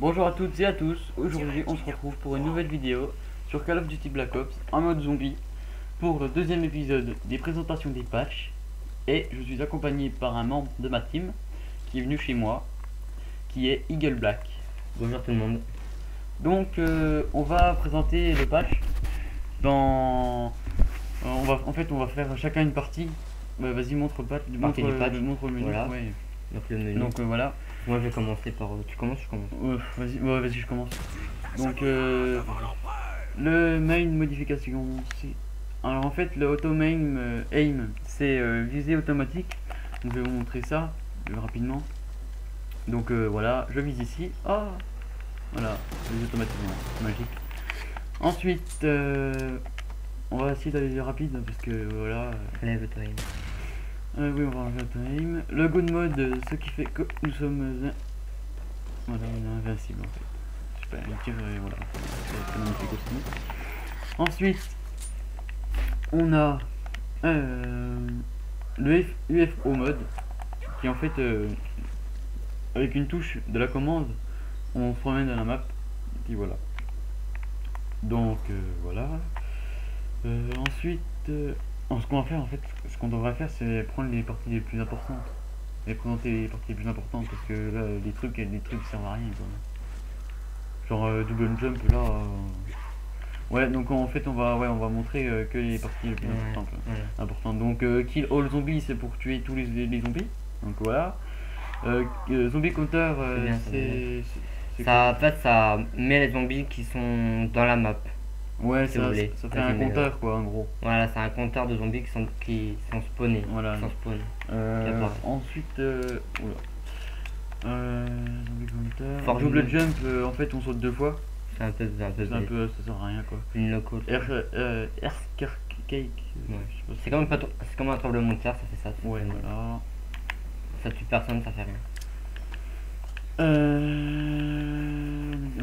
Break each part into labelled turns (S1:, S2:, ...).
S1: Bonjour à toutes et à tous, aujourd'hui on se retrouve pour une nouvelle vidéo sur Call of Duty Black Ops en mode zombie pour le deuxième épisode des présentations des patchs. Et je suis accompagné par un membre de ma team qui est venu chez moi, qui est Eagle Black.
S2: Bonjour tout le monde.
S1: Donc on va présenter le patch dans... on va faire chacun une partie. Vas-y, montre le patch,
S2: Partie du patch.
S1: montre le menu.
S2: Voilà.
S1: Ouais.
S2: Donc le menu.
S1: Donc voilà.
S2: Moi je vais commencer par... Tu commences, je commence.
S1: Vas-y, ouais, vas-y, je commence. Donc le main modification, c'est... Alors en fait le auto main aim, c'est visée automatique. Donc, je vais vous montrer ça rapidement. Donc voilà, je vise ici. Ah, voilà, vise automatiquement, magique. Ensuite, on va essayer d'aller rapide parce que voilà.
S2: Lève auto aim.
S1: Oui, on va enlever auto aim. Le good mode, ce qui fait que nous sommes... Voilà, on est invincible en fait. Super, il tire et voilà. C'est magnifique aussi. Ensuite, on a le UFO mode qui en fait, avec une touche de la commande, on se promène dans la map. Et voilà. Donc voilà. Ensuite, ce qu'on va faire en fait, ce qu'on devrait faire, c'est prendre les parties les plus importantes. Et présenter les parties les plus importantes parce que là les trucs servent à rien quoi. Genre double jump là ouais, donc en fait on va montrer que les parties les plus importantes. Donc kill all zombies, c'est pour tuer tous les zombies, donc voilà. Zombie counter, c'est
S2: ça, en fait ça met les zombies qui sont dans la map.
S1: ouais,
S2: si vous voulez.
S1: ça fait un compteur quoi en gros.
S2: Voilà, c'est un compteur de zombies qui sont spawnés.
S1: Voilà. Ensuite zombie counter. Double jump, en fait on saute deux fois.
S2: C'est un peu
S1: ça sert à rien quoi.
S2: Une loco.
S1: Air cake.
S2: Ouais. C'est comme un tremblement de terre, ça fait ça.
S1: Ouais, voilà.
S2: Ça tue personne, ça fait rien.
S1: On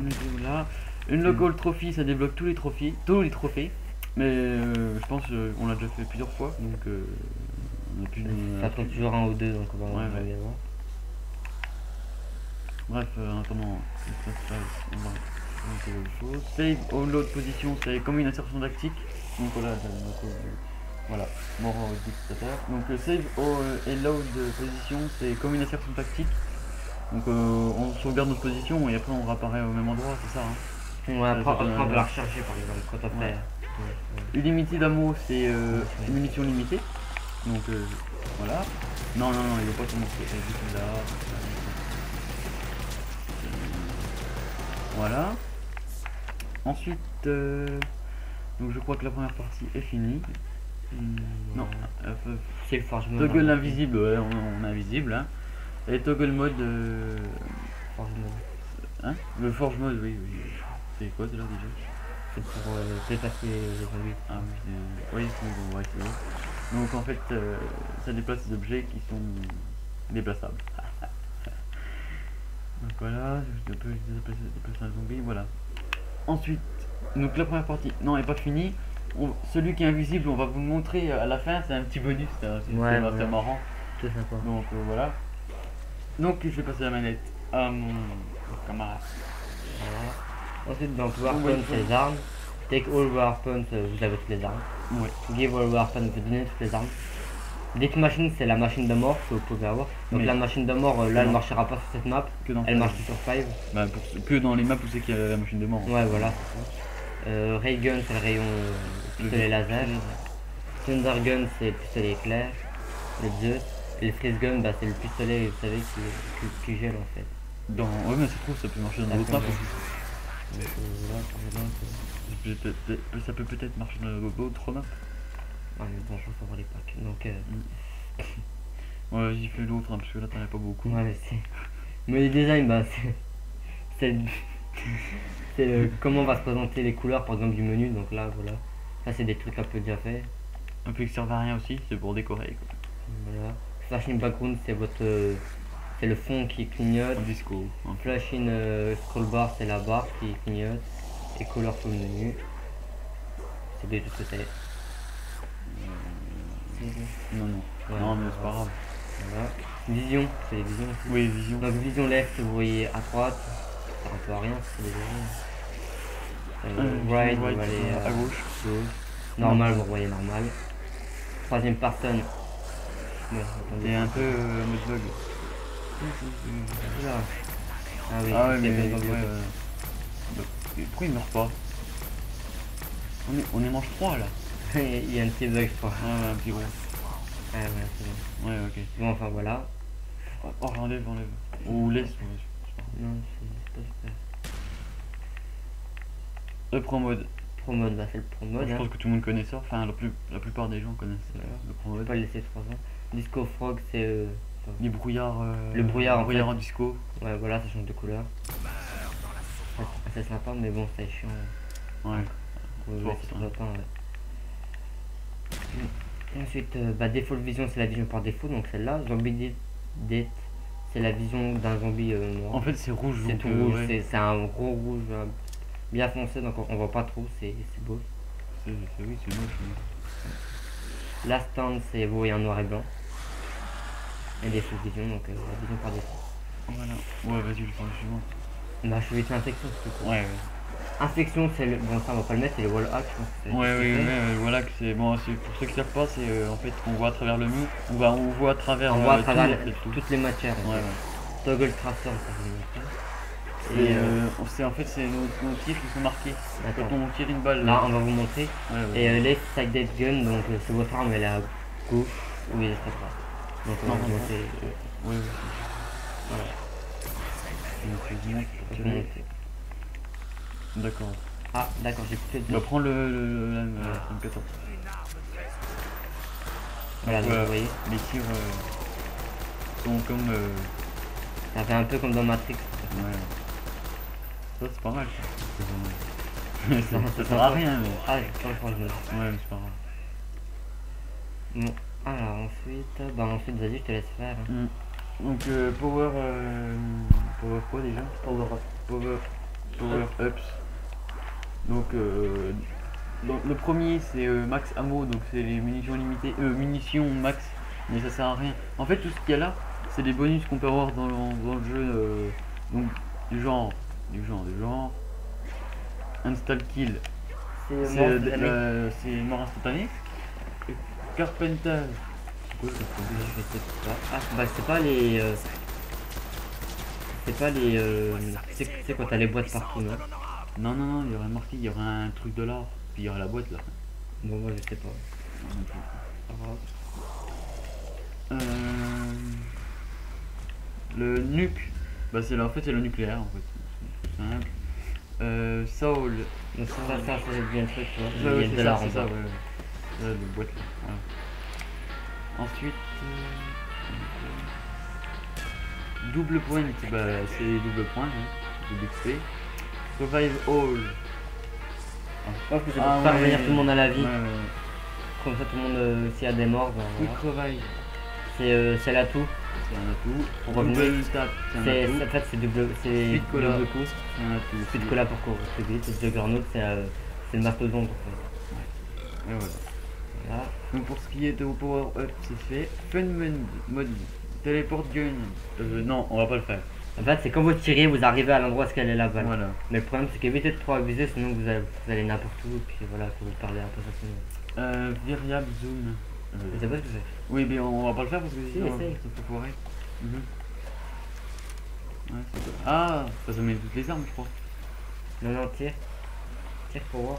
S1: est là. Une local trophy, ça débloque tous les trophées. Mais je pense qu'on l'a déjà fait plusieurs fois, donc on a plus de...
S2: Ça prend toujours un ou deux, donc on va bien voir.
S1: Bref, comment ça se passe, on va quelque chose. Save all load position, c'est comme une insertion tactique. Donc voilà, mort au dictateur. Donc save all load position, c'est comme une insertion tactique. Donc on sauvegarde notre position et après on réapparaît au même endroit, c'est ça hein.
S2: Ouais, après on peut la recharger par exemple quand on fait.
S1: Unlimited ammo, c'est une munition limitée. Donc voilà. Non, il veut pas commencer. Là. Voilà. Ensuite, donc je crois que la première partie est finie. Non,
S2: c'est le forge mode.
S1: Toggle invisible, ouais, on est invisible. Hein. Et toggle mode.
S2: Forge mode.
S1: Hein, le forge mode, oui. C'est quoi déjà
S2: c'est pour déplacer les zombies.
S1: Ah oui, c'est donc en fait, ça déplace des objets qui sont déplaçables. Donc voilà, je peux déplacer un zombie, voilà. Ensuite, donc la première partie, non, elle n'est pas finie. Celui qui est invisible, on va vous le montrer à la fin, c'est un petit bonus, c'est marrant.
S2: C'est sympa.
S1: Donc voilà. Donc je vais passer la manette à mon camarade.
S2: Voilà. Ensuite, dans Weapons, c'est les armes. Take all weapons, vous avez toutes les armes.
S1: Ouais.
S2: Give all weapons, vous donnez toutes les armes. Death Machine, c'est la machine de mort que vous pouvez avoir. Donc mais la machine de mort, là, elle ne marchera pas sur cette map. Elle marche sur 5.
S1: Bah, que dans les maps où c'est qu'il y a la machine de mort.
S2: Ouais, voilà. Ray Gun, c'est le rayon pistolet laser. Thunder Gun, c'est le pistolet éclair. Le Zeus. Et le Freeze Gun, bah, c'est le pistolet, vous savez, qui gèle en fait.
S1: Ouais, mais c'est trop, ça peut marcher dans d'autres maps aussi. Ça peut peut-être marcher dans d'autres maps.
S2: Ah mais bon, je faut voir les packs. Donc
S1: ouais, vas-y, fais l'autre, hein, parce que là t'en as pas beaucoup.
S2: Ouais, mais c'est... Mais les designs, bah c'est comment on va se présenter les couleurs par exemple du menu. Donc là, voilà. Là, c'est des trucs un peu déjà faits.
S1: Un peu qui servent à rien aussi, c'est pour décorer quoi.
S2: Voilà. Flashing background, c'est c'est le fond qui clignote.
S1: Un disco.
S2: Flashing scroll bar, c'est la barre qui clignote. Et color sur le menu. C'est de tout côté.
S1: Non,
S2: ouais,
S1: non, mais c'est pas grave.
S2: Voilà. Vision, c'est les visions aussi.
S1: Oui, vision.
S2: Donc vision left, vous voyez à droite. sert un peu à rien, c'est des
S1: Right,
S2: on va aller
S1: à gauche.
S2: normal, vous voyez normal. Troisième personne. Ouais, attendez.
S1: T'es un peu mode bug.
S2: Oula. Ah oui,
S1: Ah ouais,
S2: c'est
S1: mais
S2: bon,
S1: ouais, pourquoi il meurt pas? On est manche 3 là.
S2: il y a un petit bug, je crois.
S1: Ouais, un petit gros.
S2: Ouais, c'est bon.
S1: Ouais, ok.
S2: Bon, enfin voilà.
S1: Oh, enlève. Ou laisse.
S2: Non, c'est pas super.
S1: Le pro mode.
S2: Pro mode, bah c'est le pro mode.
S1: Je
S2: Hein.
S1: pense que tout le monde connaît ça. Enfin, la plupart des gens connaissent le pro
S2: On va
S1: mode.
S2: pas le laisser 3 ans. Disco Frog, c'est.
S1: Les brouillards.
S2: Le brouillard, en
S1: brouillard
S2: fait.
S1: en disco.
S2: Ouais, voilà, ça change de couleur. C'est sympa, mais bon, c'est chiant.
S1: Ouais.
S2: Ouais,
S1: Force,
S2: c'est
S1: hein.
S2: trop temps, ouais. Et ensuite, bah, Default Vision, c'est la vision par défaut, donc celle-là. Zombie Death, c'est la vision d'un zombie noir.
S1: En fait, c'est rouge.
S2: c'est
S1: donc,
S2: tout rouge,
S1: ouais.
S2: c'est un gros rouge bien foncé, donc on voit pas trop, c'est beau.
S1: Oui, c'est moche. Mais...
S2: Last Stand, c'est vous voyez un noir et blanc. Et Default Vision, donc la vision par défaut.
S1: Voilà. Ouais, vas-y, je prends le suivant.
S2: Bah, je vais vite l'infection, c'est tout.
S1: Ouais,
S2: Infection, c'est le. Bon, ça on va pas le mettre, c'est le wall hack, je pense que c'est.
S1: ouais,
S2: c'est fait.
S1: mais voilà que c'est bon. C'est pour ceux qui savent pas, c'est en fait qu'on voit à travers le mur. On voit à travers.
S2: On voit à travers
S1: tout, en fait, tout.
S2: toutes les matières.
S1: Ouais,
S2: Toggle Tracer, ça je vais montrer.
S1: Et en fait, c'est nos tirs qui sont marqués.
S2: Attends.
S1: Quand on tire une balle.
S2: Là, on va vous montrer.
S1: Ouais.
S2: Et left sided gun, donc c'est votre arme, elle est à gauche ou elle est à droite. Donc on va vous montrer.
S1: Ouais.
S2: Voilà.
S1: Je
S2: Je vais vous montrer.
S1: D'accord.
S2: Ah, d'accord, j'ai coupé le
S1: On va
S2: dos.
S1: prendre le M14.
S2: Voilà, donc vous voyez.
S1: Les tirs sont comme.
S2: Ça fait un peu comme dans Matrix.
S1: Ouais. Ça, c'est pas mal. Ça,
S2: Non,
S1: ça
S2: c'est
S1: sert à
S2: sympa.
S1: rien, mais.
S2: Ah, je pense que je me dis.
S1: Ouais, mais c'est pas grave.
S2: Bon, alors ensuite, vas-y, je te laisse faire.
S1: Donc, power. Power quoi déjà?
S2: Power up.
S1: Power ups. Donc, le premier c'est max ammo, donc c'est les munitions limitées. Munitions max, mais ça sert à rien. En fait, tout ce qu'il y a là, c'est des bonus qu'on peut avoir dans le jeu. Donc, du genre. Install kill. C'est mort instantanée. Carpenter. C'est quoi ça?
S2: Je sais pas. Ah, bah c'est pas les. C'est pas les. Tu sais quand t'as les boîtes partout, non?
S1: Non, il y aurait marqué, il y aurait un truc de l'or, puis il y aurait la boîte là.
S2: Bon, moi je sais pas. Pas grave.
S1: Le nuke, bah en fait c'est le nucléaire en fait. C'est simple. Soul.
S2: Donc ça c'est bien le truc, tu vois.
S1: Ouais,
S2: Il y a de
S1: c'est
S2: l'art
S1: ça,
S2: en
S1: c'est ça,
S2: bas.
S1: ouais. Le boîte là. Voilà. Ensuite, double point, bah c'est double point, hein. Double XP. Survive all.
S2: Je pense que c'est pour faire revenir tout le monde à la vie.
S1: Ouais.
S2: Comme ça tout le monde, s'il y a des morts, ben,
S1: Quick
S2: voilà.
S1: revive,
S2: C'est l'atout.
S1: c'est un atout.
S2: Pour revenir.
S1: Double tap, c'est un
S2: C'est
S1: atout.
S2: en fait c'est double
S1: Speed cola,
S2: coup.
S1: c'est un atout.
S2: Speed cola pour courir plus vite. Et Juggernaut c'est le mastodonte en fait.
S1: Et voilà.
S2: Voilà.
S1: Donc pour ce qui est de power up, c'est fait. Fun mode teleport gun. Non, on va pas le faire.
S2: En fait c'est quand vous tirez, vous arrivez à l'endroit où elle est la balle.
S1: Voilà.
S2: Mais le problème c'est qu'évitez de trop abuser, sinon vous allez n'importe où, et puis voilà, faut vous parler un peu facilement.
S1: Variable zoom.
S2: Je sais pas ce que c'est.
S1: Oui, mais on va pas le faire parce que
S2: Si,
S1: sinon
S2: essaye.
S1: ça peut foirer. Ouais, c'est ça. Ah, ça met toutes les armes, je crois.
S2: Non, tire. Tire pour voir.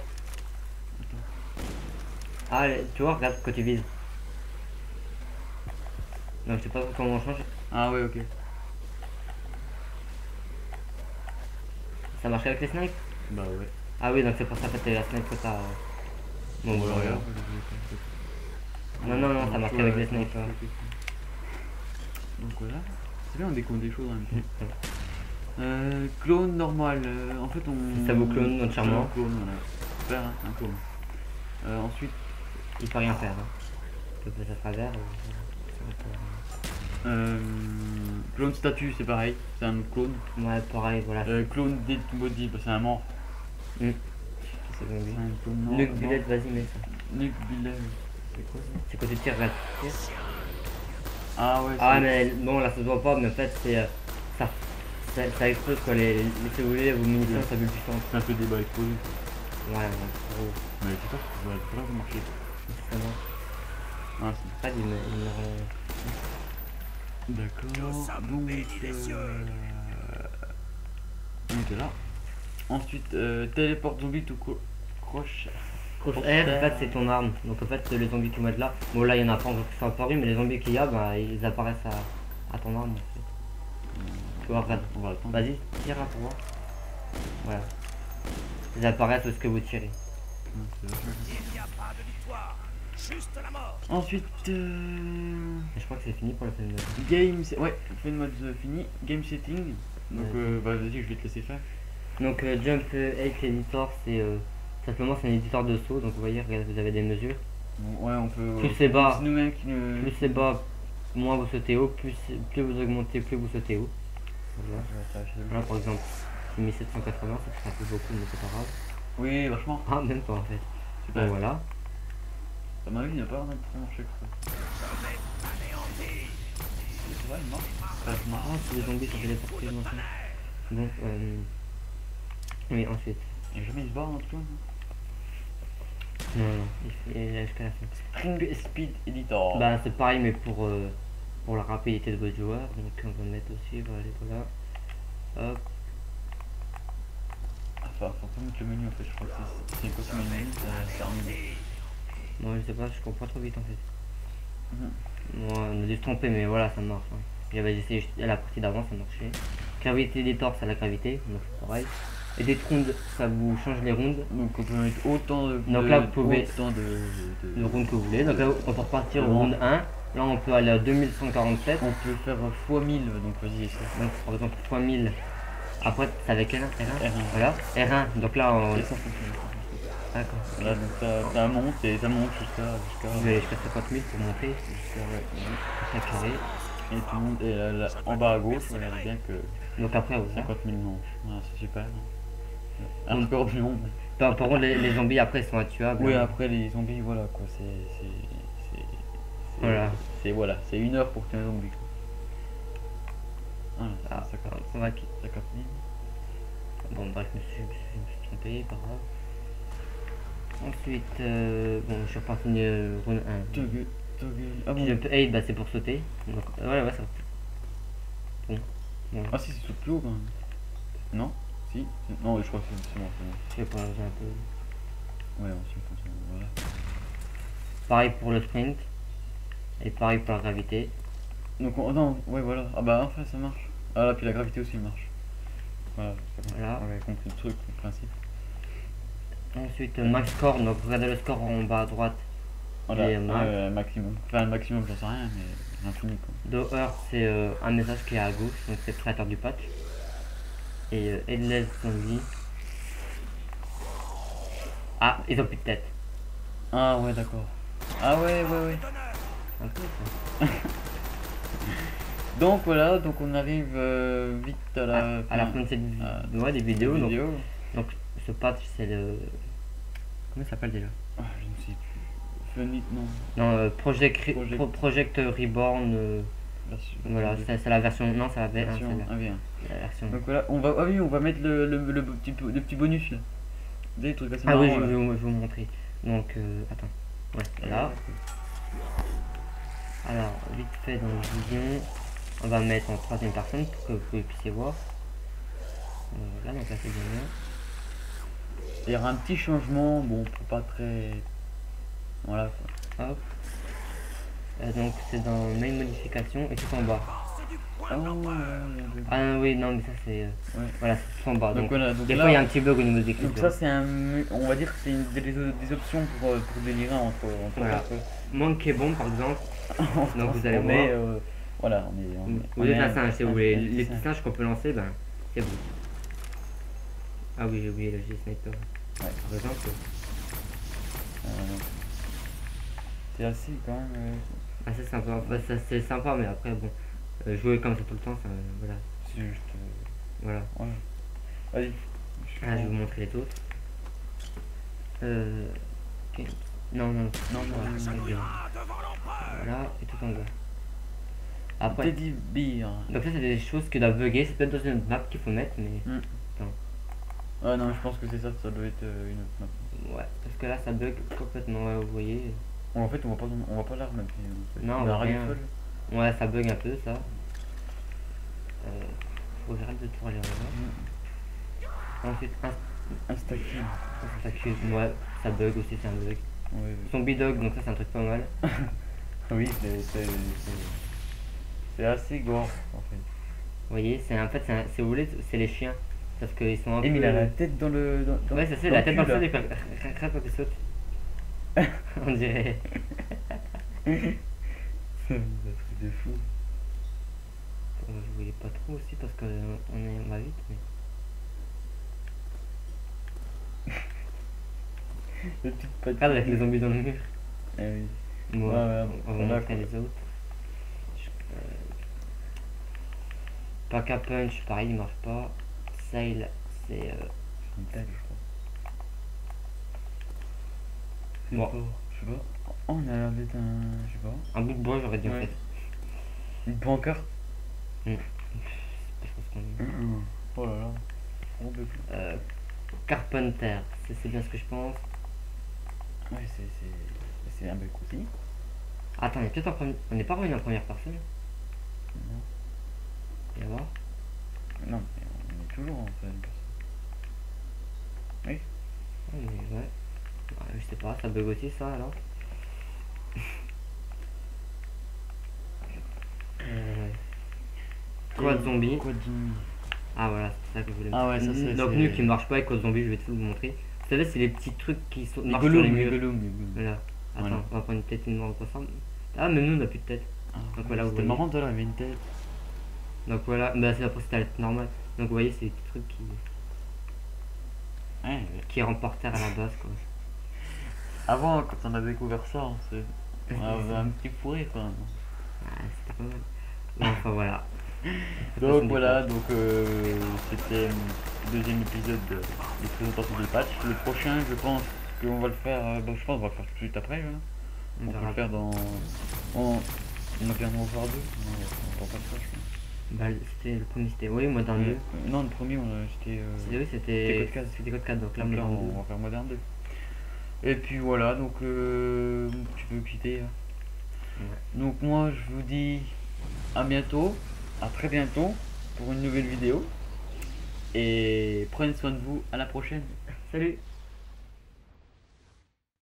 S2: Ah, tu vois, regarde quand tu vises. Non, je sais pas comment on change.
S1: Ah, ouais, ok.
S2: Ça marche avec les snipes?
S1: Bah, ouais.
S2: Ah oui, donc c'est pour ça que t'as la snipe que t'as. Bon,
S1: Bon,
S2: voilà.
S1: regarde.
S2: Non, ça marche avec les snipes.
S1: Donc voilà. C'est bien, on découvre des choses en même temps. Clone normal. En fait, on.
S2: Ça vous clone entièrement.
S1: Un clone, voilà. Super, hein, un clone. Ensuite.
S2: Il peut rien faire. Hein. Il peut passer à travers.
S1: Clone statue, c'est pareil. C'est un autre clone.
S2: Ouais, pareil, voilà.
S1: Clone dead to body, bah, c'est un mort.
S2: C'est bon,
S1: C'est
S2: oui.
S1: un clone mort.
S2: Nuke Bullet, vas-y, mets ça.
S1: Nuke Bullet. C'est quoi ça?
S2: C'est quand tu tires, regarde. Tu tires.
S1: Ah ouais.
S2: Ah, mais bon, là ça se voit pas, mais en fait, c'est. ça explose quoi, si vous voulez, vos munitions ça plus puissant.
S1: C'est un peu débat explosé.
S2: Ouais, gros.
S1: Mais c'est ça, c'est pas ça marcher.
S2: Ça marche.
S1: Ah, c'est.
S2: Pas il me
S1: D'accord. Donc, on était là. Ensuite, téléporte zombie tout croche.
S2: Croche R, en fait c'est ton arme. Donc en fait les zombies qui vont être là. Bon là il y en a pas encore qui sont apparus, mais les zombies qu'il y a, bah ils apparaissent à ton arme en fait. Tu vois, regarde.
S1: On va attendre.
S2: Vas-y, tire un pour voir. Voilà. Ils apparaissent où est-ce que vous tirez.
S1: Ensuite,
S2: Et je crois que c'est fini pour la fin de mode.
S1: game, ouais, fin de mode fini. Game setting. Donc, bah, vas-y, je vais te laisser faire.
S2: Donc Jump 8 Editor, c'est simplement c'est un éditeur de saut. Donc vous voyez, regardez, vous avez des mesures.
S1: Bon, ouais, on peut.
S2: Plus c'est bas,
S1: c'est nous-mêmes qui nous.
S2: plus c'est bas, moins vous sautez haut. Plus vous augmentez, plus vous sautez haut. Voilà. Là par exemple, j'ai mis 780, ça fait un peu beaucoup, mais c'est pas grave.
S1: Oui, vachement.
S2: Ah, même pas en fait.
S1: Super.
S2: Bon voilà.
S1: À mon avis, il n'y a pas vraiment trop marché que ça. C'est vrai, il marche.
S2: Ah, c'est les zombies sont téléportés maintenant. Bon, oui, ensuite.
S1: Il n'y a jamais il se barre dans tout.
S2: Non, il est jusqu'à la fin.
S1: String Speed Editor.
S2: Bah, c'est pareil, mais pour la rapidité de votre joueur. Donc, on va mettre aussi, voilà. Hop.
S1: Enfin, faut pas mettre le menu en fait, je crois que c'est quoi ce menu, c'est terminé.
S2: Moi, je sais pas, je comprends trop vite en fait.
S1: Mhm.
S2: Moi, on a dû se tromper, mais voilà, ça marche. Hein. J'avais essayé à la partie d'avant, ça marchait. Gravité des torses à la gravité, donc c'est pareil. Et des rounds, ça vous change les rounds.
S1: Donc on peut mettre autant de.
S2: Donc là, vous pouvez.
S1: Autant
S2: Le round que vous voulez. Donc là, on peut repartir au
S1: Bon.
S2: round 1. Là, on peut aller à 2147.
S1: On peut faire x1000, donc vas-y, essaie.
S2: Donc, par exemple, x 1000. Après, c'est avec R1, R1.
S1: R1.
S2: Voilà, R1. Donc là, on.
S1: Et ça fonctionne.
S2: D'accord.
S1: Voilà, donc ça monte et ça monte jusqu'à.
S2: Je vais jusqu'à 50 000 pour monter.
S1: Ouais.
S2: Jusqu'à carré.
S1: Et tout le monde est là, en bas à gauche, on regarde bien que
S2: Donc après, voilà.
S1: 50 000 non. Voilà, c'est super. Un scorpion.
S2: Par contre, les zombies après ils sont intuables.
S1: Oui,
S2: hein.
S1: après les zombies, voilà quoi,
S2: Voilà.
S1: C'est 1 heure pour tuer un zombie. Voilà,
S2: Ah,
S1: ça capte.
S2: on va qui-
S1: 50 000.
S2: Bon, bref, je me suis trompé, pas grave. Ensuite, bon, je suis reparti de round 1.
S1: Toggle. Ah bon.
S2: Jump 8, bah, c'est pour sauter. Donc, ouais, ça. Bon. Bon.
S1: Ah si, c'est tout plus haut quand même. Non? Si? Non, je crois que c'est bon, c'est bon.
S2: Je sais pas, j'ai un peu.
S1: Ouais, on s'y fonctionne, voilà.
S2: Pareil pour le sprint. Et pareil pour la gravité.
S1: Donc, non, ouais, voilà. Ah bah, enfin, ça marche. Ah là, puis la gravité aussi marche. Voilà,
S2: Voilà.
S1: on avait compris le truc, le principe.
S2: Ensuite, max score. Donc, regardez le score en bas à droite.
S1: Voilà,
S2: Et max.
S1: maximum. Enfin, le maximum, j'en sais rien, mais l'infini quoi.
S2: Do Earth, c'est un message qui est à gauche. Donc, c'est le créateur du patch. Et Headless Zombie. Ah, ils ont plus de tête.
S1: Ah ouais, d'accord. Ah ouais.
S2: Un peu ça.
S1: Donc voilà, donc on arrive vite à la
S2: À la fin de cette des vidéos. Donc,
S1: vidéo.
S2: donc, ce patch, c'est le. Comment ça s'appelle déjà?
S1: Ah, je ne sais plus. Funny, non.
S2: Non,
S1: Project-
S2: Project Reborn. Voilà, c'est la version. Non, c'est la V1.
S1: version
S2: c'est
S1: 1v1.
S2: la version.
S1: Donc voilà, on va, ah oui, on va mettre le petit bonus là. Des trucs assez
S2: Ah oui,
S1: marrants,
S2: je
S1: là.
S2: vais vous montrer. Donc, attends. Ouais, là. Alors, vite fait dans Vision, on va mettre en troisième personne pour que vous puissiez voir. Voilà, donc là c'est bien.
S1: Il y aura un petit changement, bon, pas très. Voilà quoi.
S2: Hop. Donc c'est dans Main Modification et tout en bas.
S1: Ah ouais.
S2: Ah oui, non, mais ça c'est.
S1: Ouais.
S2: Voilà, c'est tout en bas.
S1: Donc
S2: Donc,
S1: voilà, donc
S2: des
S1: là,
S2: fois il y a un petit bug au niveau des
S1: donc ça c'est un, on va dire que c'est des options pour délirer entre
S2: Voilà. Monkey Bomb par exemple. Donc vous allez
S1: on
S2: voir.
S1: est, voilà,
S2: Vous êtes un singe, si vous voulez.
S1: un
S2: Les
S1: singe.
S2: petits singes qu'on peut lancer, ben c'est vous. Ah oui, j'ai oublié le G-Sniper.
S1: Ouais.
S2: Par exemple.
S1: C'est assez quand même.
S2: Ah, c'est sympa. Enfin, ça, c'est sympa, mais après, bon. Jouer comme ça tout le temps, ça. Voilà.
S1: C'est juste.
S2: Voilà.
S1: Voilà. Vas-y.
S2: Ah, je vais vous montrer les autres. Ok. Non.
S1: Non.
S2: Voilà, et tout en bas. Après,
S1: Teddy Bear.
S2: donc ça c'est des choses qui doivent bugger, c'est peut-être dans une autre map qu'il faut mettre, mais
S1: Ah non, je pense que c'est ça, ça doit être une autre map.
S2: ouais, parce que là ça bug complètement, ouais, vous voyez.
S1: En fait, on va pas la remettre.
S2: Non,
S1: on va
S2: rien.
S1: rien.
S2: Ouais, ça bug un peu ça. Faut que j'arrête de tout aller Ensuite, Instacube, ouais, ça bug aussi, c'est un bug.
S1: Oui,
S2: Zombie Dog, donc ça c'est un truc pas mal.
S1: oui c'est assez gore en fait.
S2: Vous voyez, en fait, si vous voulez, c'est les chiens. Parce qu'ils sont un peu.
S1: Et mais il a la tête dans le.
S2: Ouais, c'est ça, la tête dans le sol et crap qui saute. On dirait.
S1: C'est un truc de fou.
S2: Je voulais pas trop aussi parce on va vite, mais.
S1: Le petit patin.
S2: Regarde avec les zombies dans le mur.
S1: Ah oui.
S2: Moi,
S1: Ouais,
S2: on va montrer les autres. Pack Punch, pareil, il marche pas. Sail, c'est.
S1: Une tête, je crois.
S2: Bon.
S1: Je sais pas. Oh, on a l'air d'être un. Je sais pas.
S2: Un bout de bois, j'aurais dit en
S1: Ouais.
S2: fait.
S1: Une pancarte.
S2: Je pense qu'on est.
S1: Oh là là. On peut plus.
S2: Carpenter, c'est bien ce que je pense.
S1: Ouais, c'est un bec aussi.
S2: Attends, on n'est pas revenu en première personne.
S1: Non.
S2: Et voir.
S1: Non, mais on est toujours en troisième personne. Oui.
S2: Mais ouais. Ouais, je sais pas, ça bug aussi ça alors. Quad zombie.
S1: Quad zombie.
S2: Ah voilà, c'est ça que je voulais
S1: Ah ouais, ça c'est.
S2: Donc
S1: c'est-
S2: nu qui marche pas avec Quad zombie, je vais te vous montrer. Vous savez, c'est les petits trucs qui sont
S1: Les
S2: marchent sur les
S1: golems, les
S2: murs.
S1: golems, les golems.
S2: Voilà. Attends,
S1: Voilà.
S2: on va prendre une tête, une main ensemble. Ah, mais nous on a plus de tête.
S1: Ah,
S2: Donc voilà, vous
S1: c'était
S2: voyez.
S1: marrant, toi là, il y avait une tête.
S2: Donc voilà, bah c'est après c'était la tête normale. Donc vous voyez, c'est des petits trucs
S1: Ouais,
S2: qui rentrent par terre à la base quoi.
S1: avant, quand on a découvert ça, on avait un petit fourré quoi.
S2: Ah, c'était pas mal. Bon, enfin voilà.
S1: Donc voilà, donc c'était le deuxième épisode de présentation du patch. Le prochain, je pense qu'on va le faire, je pense qu'on va le faire tout de suite après. Hein. On peut le faire dans. On a fait un War 2. Non, on va pas le faire, je pense.
S2: Bah, c'était le premier, c'était. Oui, Modern 2.
S1: Non, le premier, c'était.
S2: Oui, c'était
S1: Code 4.
S2: C'était Code 4, donc là,
S1: Donc là,
S2: Modern 2.
S1: on va faire Modern 2. Et puis voilà, donc tu peux quitter. Hein.
S2: Ouais.
S1: Donc moi, je vous dis à bientôt, à très bientôt pour une nouvelle vidéo. Et prenez soin de vous, à la prochaine.
S2: Salut!